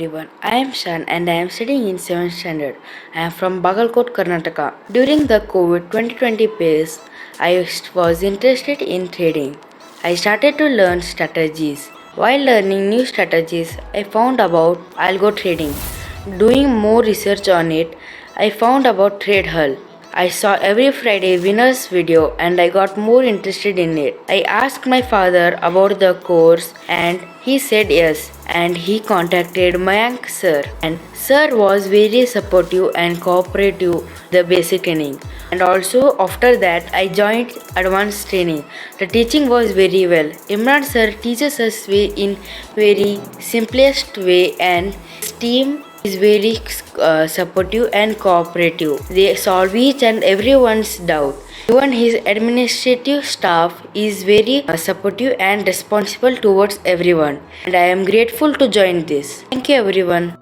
everyone, I am Shan and I am studying in 7th standard. I am from Bagalkot, Karnataka. During the COVID 2020 phase, I was interested in trading. I started to learn strategies. While learning new strategies, I found about algo trading. Doing more research on it, I found about TradeHull. I saw every Friday winners video and I got more interested in it. I asked my father about the course and he said yes, and he contacted Mayank sir, and sir was very supportive and cooperative the basic training. And also after that I joined advanced training. The teaching was very well. Imran sir teaches us in very simplest way, and his team is very supportive and cooperative. They solve each and everyone's doubt. Even his administrative staff is very supportive and responsible towards everyone. And I am grateful to join this. Thank you everyone.